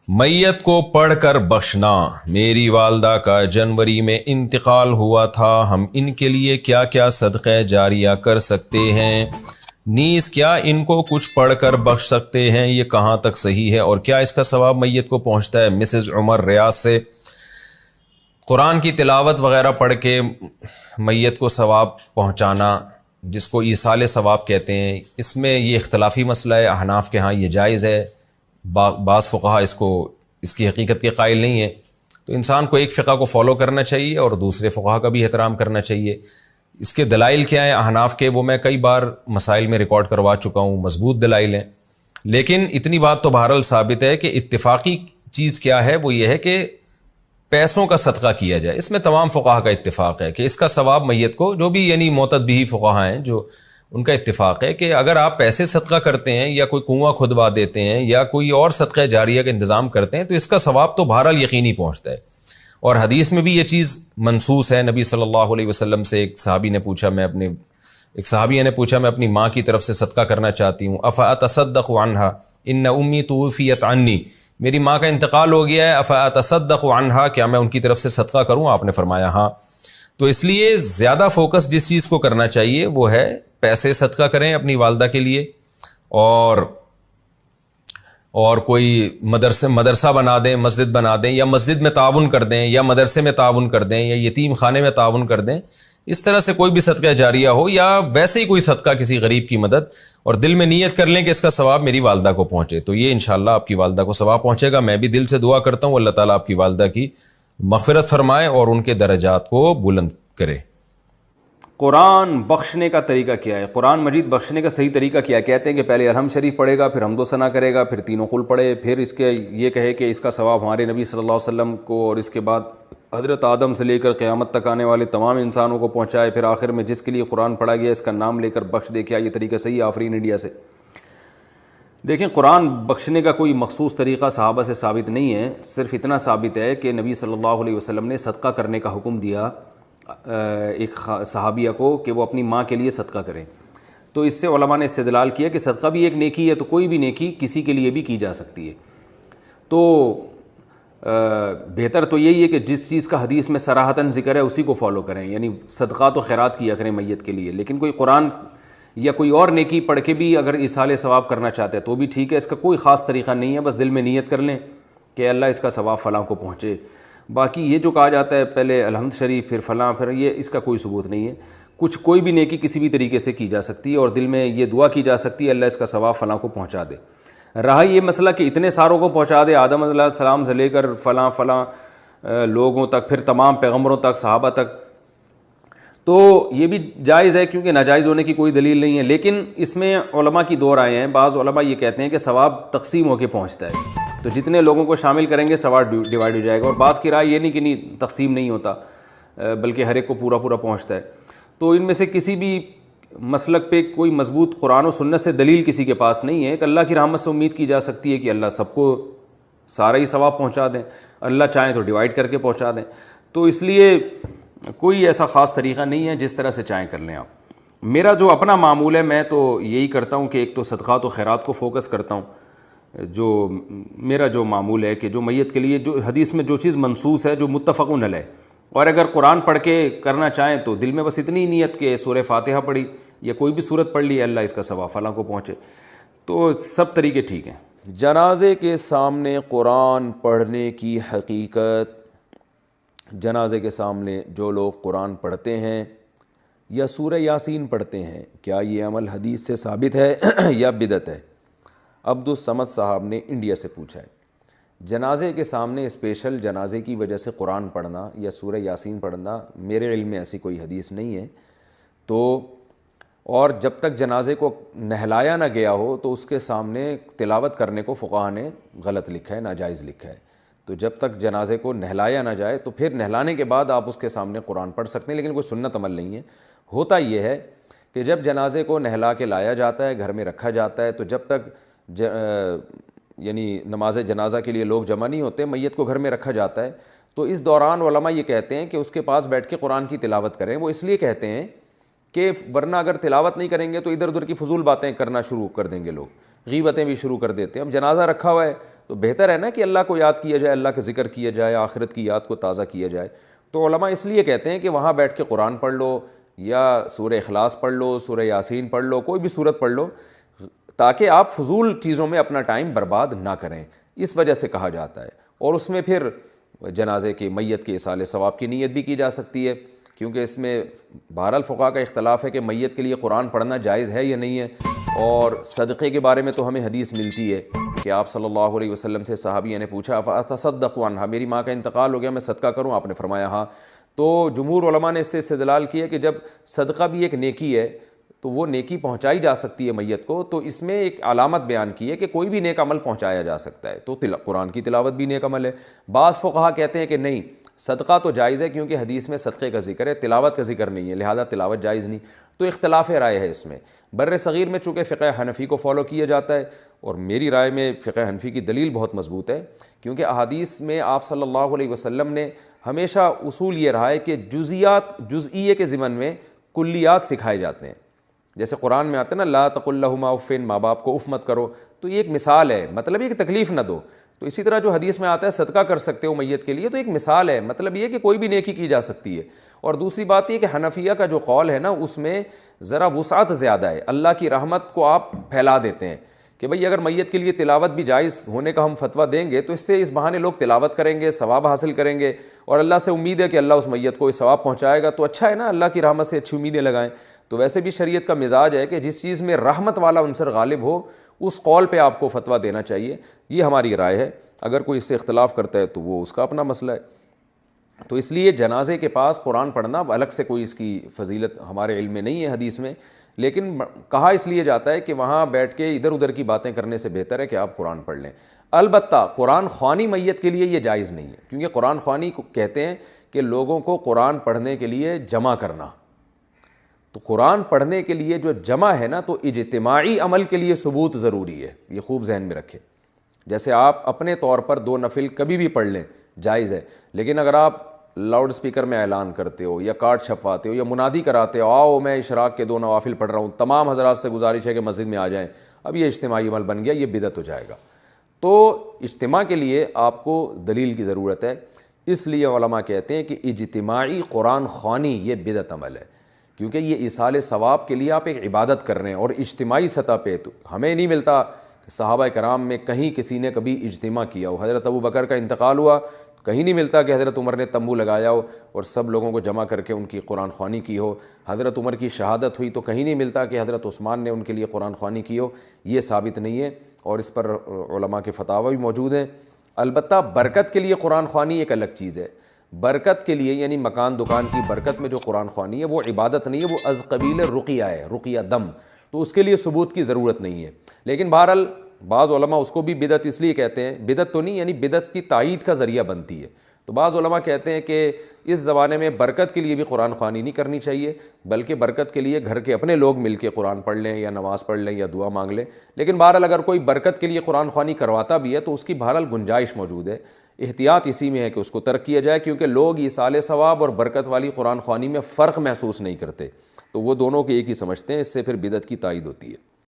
میت کو پڑھ کر بخشنا۔ میری والدہ کا جنوری میں انتقال ہوا تھا، ہم ان کے لیے کیا کیا صدقہ جاریہ کر سکتے ہیں؟ نیز کیا ان کو کچھ پڑھ کر بخش سکتے ہیں؟ یہ کہاں تک صحیح ہے اور کیا اس کا ثواب میت کو پہنچتا ہے؟ مسز عمر ریاض سے۔ قرآن کی تلاوت وغیرہ پڑھ کے میت کو ثواب پہنچانا، جس کو ایصال ثواب کہتے ہیں، اس میں یہ اختلافی مسئلہ ہے۔ احناف کے ہاں یہ جائز ہے، بعض فقہا اس کی حقیقت کے قائل نہیں ہے۔ تو انسان کو ایک فقہ کو فالو کرنا چاہیے اور دوسرے فقہا کا بھی احترام کرنا چاہیے۔ اس کے دلائل کیا ہیں احناف کے، وہ میں کئی بار مسائل میں ریکارڈ کروا چکا ہوں، مضبوط دلائل ہیں۔ لیکن اتنی بات تو بہرحال ثابت ہے کہ اتفاقی چیز کیا ہے، وہ یہ ہے کہ پیسوں کا صدقہ کیا جائے۔ اس میں تمام فقہا کا اتفاق ہے کہ اس کا ثواب میت کو، جو بھی یعنی معتد بھی فقہا ہیں جو ان کا اتفاق ہے کہ اگر آپ پیسے صدقہ کرتے ہیں یا کوئی کنواں کھدوا دیتے ہیں یا کوئی اور صدقہ جاریہ کا انتظام کرتے ہیں تو اس کا ثواب تو بہرحال یقینی پہنچتا ہے۔ اور حدیث میں بھی یہ چیز منصوص ہے۔ نبی صلی اللہ علیہ وسلم سے ایک صحابی نے پوچھا، میں اپنی ماں کی طرف سے صدقہ کرنا چاہتی ہوں، افاتصدق عنہا ان امی توفیت عنی، میری ماں کا انتقال ہو گیا ہے، افاتصدق عنہا، کیا میں ان کی طرف سے صدقہ کروں؟ آپ نے فرمایا ہاں۔ تو اس لیے زیادہ فوکس جس چیز کو کرنا چاہیے وہ ہے پیسے صدقہ کریں اپنی والدہ کے لیے، اور کوئی مدرسہ بنا دیں، مسجد بنا دیں، یا مسجد میں تعاون کر دیں، یا مدرسے میں تعاون کر دیں، یا یتیم خانے میں تعاون کر دیں۔ اس طرح سے کوئی بھی صدقہ جاریہ ہو، یا ویسے ہی کوئی صدقہ کسی غریب کی مدد، اور دل میں نیت کر لیں کہ اس کا ثواب میری والدہ کو پہنچے، تو یہ انشاءاللہ آپ کی والدہ کو ثواب پہنچے گا۔ میں بھی دل سے دعا کرتا ہوں اللہ تعالیٰ آپ کی والدہ کی مغفرت فرمائے اور ان کے درجات کو بلند کرے۔ قرآن بخشنے کا طریقہ کیا ہے؟ قرآن مجید بخشنے کا صحیح طریقہ کیا ہے؟ کہتے ہیں کہ پہلے الحمد شریف پڑھے گا، پھر حمد و ثنا کرے گا، پھر تینوں قل پڑھے، پھر اس کے یہ کہے کہ اس کا ثواب ہمارے نبی صلی اللہ علیہ وسلم کو اور اس کے بعد حضرت آدم سے لے کر قیامت تک آنے والے تمام انسانوں کو پہنچائے، پھر آخر میں جس کے لیے قرآن پڑھا گیا اس کا نام لے کر بخش دے۔ کیا یہ طریقہ صحیح ہے؟ آفرین انڈیا سے۔ دیکھیں، قرآن بخشنے کا کوئی مخصوص طریقہ صحابہ سے ثابت نہیں ہے، صرف اتنا ثابت ہے کہ نبی صلی اللہ علیہ وسلم نے صدقہ کرنے کا حکم دیا ایک صحابیہ کو کہ وہ اپنی ماں کے لیے صدقہ کریں۔ تو اس سے علماء نے استدلال کیا کہ صدقہ بھی ایک نیکی ہے، تو کوئی بھی نیکی کسی کے لیے بھی کی جا سکتی ہے۔ تو بہتر تو یہی ہے کہ جس چیز کا حدیث میں صراحتاً ذکر ہے اسی کو فالو کریں، یعنی صدقات و خیرات کیا کریں میت کے لیے۔ لیکن کوئی قرآن یا کوئی اور نیکی پڑھ کے بھی اگر ایصال ثواب کرنا چاہتے ہیں تو بھی ٹھیک ہے، اس کا کوئی خاص طریقہ نہیں ہے، بس دل میں نیت کر لیں کہ اللہ اس کا ثواب فلاں کو پہنچے۔ باقی یہ جو کہا جاتا ہے پہلے الحمد شریف پھر فلاں، پھر یہ اس کا کوئی ثبوت نہیں ہے۔ کوئی بھی نیکی کسی بھی طریقے سے کی جا سکتی ہے اور دل میں یہ دعا کی جا سکتی ہے اللہ اس کا ثواب فلاں کو پہنچا دے۔ رہا یہ مسئلہ کہ اتنے ساروں کو پہنچا دے، آدم علیہ السلام سے لے کر فلاں لوگوں تک، پھر تمام پیغمبروں تک، صحابہ تک، تو یہ بھی جائز ہے کیونکہ ناجائز ہونے کی کوئی دلیل نہیں ہے۔ لیکن اس میں علماء کی دو رائے ہیں۔ بعض علماء یہ کہتے ہیں کہ ثواب تقسیم ہو کے پہنچتا ہے، تو جتنے لوگوں کو شامل کریں گے ثواب ڈیوائڈ ہو جائے گا، اور بعض کی رائے یہ نہیں کہ نہیں تقسیم نہیں ہوتا بلکہ ہر ایک کو پورا پورا پہنچتا ہے۔ تو ان میں سے کسی بھی مسلک پہ کوئی مضبوط قرآن و سنت سے دلیل کسی کے پاس نہیں ہے کہ اللہ کی رحمت سے امید کی جا سکتی ہے کہ اللہ سب کو سارا ہی ثواب پہنچا دیں، اللہ چاہیں تو ڈیوائڈ کر کے پہنچا دیں۔ تو اس لیے کوئی ایسا خاص طریقہ نہیں ہے، جس طرح سے چاہیں کر لیں آپ۔ میرا جو اپنا معمول ہے، میں تو یہی کرتا ہوں کہ ایک تو صدقات و خیرات کو فوکس کرتا ہوں۔ جو میرا جو معمول ہے کہ جو میت کے لیے جو حدیث میں جو چیز منصوص ہے، جو متفق علیہ، اور اگر قرآن پڑھ کے کرنا چاہیں تو دل میں بس اتنی نیت کہ سورہ فاتحہ پڑھی یا کوئی بھی سورت پڑھ لی، اللہ اس کا ثواب فلاں کو پہنچے، تو سب طریقے ٹھیک ہیں۔ جنازے کے سامنے قرآن پڑھنے کی حقیقت۔ جنازے کے سامنے جو لوگ قرآن پڑھتے ہیں یا سورہ یاسین پڑھتے ہیں، کیا یہ عمل حدیث سے ثابت ہے یا بدعت ہے؟ عبدالصمد صاحب نے انڈیا سے پوچھا ہے۔ جنازے کے سامنے اسپیشل جنازے کی وجہ سے قرآن پڑھنا یا سورہ یاسین پڑھنا میرے علم میں ایسی کوئی حدیث نہیں ہے۔ تو اور جب تک جنازے کو نہلایا نہ گیا ہو تو اس کے سامنے تلاوت کرنے کو فقہا نے غلط لکھا ہے، ناجائز لکھا ہے۔ تو جب تک جنازے کو نہلایا نہ جائے تو پھر نہلانے کے بعد آپ اس کے سامنے قرآن پڑھ سکتے ہیں، لیکن کوئی سنت عمل نہیں ہے۔ ہوتا یہ ہے کہ جب جنازے کو نہلا کے لایا جاتا ہے، گھر میں رکھا جاتا ہے، تو جب تک یعنی نماز جنازہ کے لیے لوگ جمع نہیں ہوتے، میت کو گھر میں رکھا جاتا ہے، تو اس دوران علماء یہ کہتے ہیں کہ اس کے پاس بیٹھ کے قرآن کی تلاوت کریں۔ وہ اس لیے کہتے ہیں کہ ورنہ اگر تلاوت نہیں کریں گے تو ادھر ادھر کی فضول باتیں کرنا شروع کر دیں گے لوگ، غیبتیں بھی شروع کر دیتے ہیں۔ اب جنازہ رکھا ہوا ہے تو بہتر ہے نا کہ اللہ کو یاد کیا جائے، اللہ کا ذکر کیا جائے، آخرت کی یاد کو تازہ کیا جائے۔ تو علماء اس لیے کہتے ہیں کہ وہاں بیٹھ کے قرآن پڑھ لو یا سورہ اخلاص پڑھ لو، سورہ یاسین پڑھ لو، کوئی بھی سورت پڑھ لو، تاکہ آپ فضول چیزوں میں اپنا ٹائم برباد نہ کریں، اس وجہ سے کہا جاتا ہے۔ اور اس میں پھر جنازے کے میت کے ایصال ثواب کی نیت بھی کی جا سکتی ہے، کیونکہ اس میں بہرحال فقہاء کا اختلاف ہے کہ میت کے لیے قرآن پڑھنا جائز ہے یا نہیں ہے۔ اور صدقے کے بارے میں تو ہمیں حدیث ملتی ہے کہ آپ صلی اللہ علیہ وسلم سے صحابیہ نے پوچھا فاتصدق عنہا، میری ماں کا انتقال ہو گیا، میں صدقہ کروں؟ آپ نے فرمایا ہاں۔ تو جمہور علماء نے اس سے استدلال کیا کہ جب صدقہ بھی ایک نیکی ہے تو وہ نیکی پہنچائی جا سکتی ہے میت کو، تو اس میں ایک علامت بیان کی ہے کہ کوئی بھی نیک عمل پہنچایا جا سکتا ہے، تو قرآن کی تلاوت بھی نیک عمل ہے۔ بعض فقہا کہتے ہیں کہ نہیں، صدقہ تو جائز ہے کیونکہ حدیث میں صدقے کا ذکر ہے، تلاوت کا ذکر نہیں ہے، لہذا تلاوت جائز نہیں۔ تو اختلاف رائے ہے اس میں۔ بر صغیر میں چونکہ فقہ حنفی کو فالو کیا جاتا ہے، اور میری رائے میں فقہ حنفی کی دلیل بہت مضبوط ہے، کیونکہ احادیث میں آپ صلی اللہ علیہ وسلم نے ہمیشہ اصول یہ رہا ہے کہ جزئیے کے ضمن میں کلیات سکھائے جاتے ہیں۔ جیسے قرآن میں آتا ہے نا لا تقل لہما اف، ماں باپ کو اف مت کرو، تو یہ ایک مثال ہے، مطلب یہ کہ تکلیف نہ دو۔ تو اسی طرح جو حدیث میں آتا ہے صدقہ کر سکتے ہو میت کے لیے، تو ایک مثال ہے، مطلب یہ کہ کوئی بھی نیکی کی جا سکتی ہے۔ اور دوسری بات یہ کہ حنفیہ کا جو قول ہے نا اس میں ذرا وسعت زیادہ ہے، اللہ کی رحمت کو آپ پھیلا دیتے ہیں کہ بھئی اگر میت کے لیے تلاوت بھی جائز ہونے کا ہم فتویٰ دیں گے تو اس سے اس بہانے لوگ تلاوت کریں گے، ثواب حاصل کریں گے، اور اللہ سے امید ہے کہ اللہ اس میت کو اس ثواب پہنچائے گا، تو اچھا ہے نا، اللہ کی رحمت سے اچھی امیدیں لگائیں۔ تو ویسے بھی شریعت کا مزاج ہے کہ جس چیز میں رحمت والا عنصر غالب ہو اس قول پہ آپ کو فتویٰ دینا چاہیے، یہ ہماری رائے ہے۔ اگر کوئی اس سے اختلاف کرتا ہے تو وہ اس کا اپنا مسئلہ ہے۔ تو اس لیے جنازے کے پاس قرآن پڑھنا الگ سے کوئی اس کی فضیلت ہمارے علم میں نہیں ہے حدیث میں، لیکن کہا اس لیے جاتا ہے کہ وہاں بیٹھ کے ادھر ادھر کی باتیں کرنے سے بہتر ہے کہ آپ قرآن پڑھ لیں۔ البتہ قرآن خوانی میت کے لیے یہ جائز نہیں ہے، کیونکہ قرآن خوانی کو کہتے ہیں کہ لوگوں کو قرآن پڑھنے کے لیے جمع کرنا۔ تو قرآن پڑھنے کے لیے جو جمع ہے نا، تو اجتماعی عمل کے لیے ثبوت ضروری ہے، یہ خوب ذہن میں رکھیں۔ جیسے آپ اپنے طور پر 2 نفل کبھی بھی پڑھ لیں جائز ہے، لیکن اگر آپ لاؤڈ سپیکر میں اعلان کرتے ہو یا کارڈ چھپواتے ہو یا منادی کراتے ہو آؤ میں اشراق کے 2 نوافل پڑھ رہا ہوں، تمام حضرات سے گزارش ہے کہ مسجد میں آ جائیں، اب یہ اجتماعی عمل بن گیا، یہ بدعت ہو جائے گا۔ تو اجتماع کے لیے آپ کو دلیل کی ضرورت ہے، اس لیے علماء کہتے ہیں کہ اجتماعی قرآن خوانی یہ بدعت عمل ہے، کیونکہ یہ ایصال ثواب کے لیے آپ ایک عبادت کر رہے ہیں، اور اجتماعی سطح پہ تو ہمیں نہیں ملتا صحابہ کرام میں کہیں کسی نے کبھی اجتماع کیا ہو۔ حضرت ابو بکر کا انتقال ہوا، کہیں نہیں ملتا کہ حضرت عمر نے تمبو لگایا ہو اور سب لوگوں کو جمع کر کے ان کی قرآن خوانی کی ہو۔ حضرت عمر کی شہادت ہوئی تو کہیں نہیں ملتا کہ حضرت عثمان نے ان کے لیے قرآن خوانی کی ہو، یہ ثابت نہیں ہے، اور اس پر علماء کے فتاوی بھی موجود ہیں۔ البتہ برکت کے لیے قرآن خوانی ایک الگ چیز ہے، برکت کے لیے یعنی مکان دکان کی برکت میں جو قرآن خوانی ہے وہ عبادت نہیں ہے، وہ از قبیل رقیہ ہے، رقیہ دم، تو اس کے لیے ثبوت کی ضرورت نہیں ہے۔ لیکن بہرحال بعض علماء اس کو بھی بدعت اس لیے کہتے ہیں، بدعت تو نہیں یعنی بدعت کی تائید کا ذریعہ بنتی ہے۔ تو بعض علماء کہتے ہیں کہ اس زمانے میں برکت کے لیے بھی قرآن خوانی نہیں کرنی چاہیے، بلکہ برکت کے لیے گھر کے اپنے لوگ مل کے قرآن پڑھ لیں یا نماز پڑھ لیں یا دعا مانگ لیں۔ لیکن بہرحال اگر کوئی برکت کے لیے قرآن خوانی کرواتا بھی ہے تو اس کی بہرحال گنجائش موجود ہے، احتیاط اسی میں ہے کہ اس کو ترک کیا جائے، کیونکہ لوگ ایصال ثواب اور برکت والی قرآن خوانی میں فرق محسوس نہیں کرتے، تو وہ دونوں کے ایک ہی سمجھتے ہیں، اس سے پھر بدعت کی تائید ہوتی ہے۔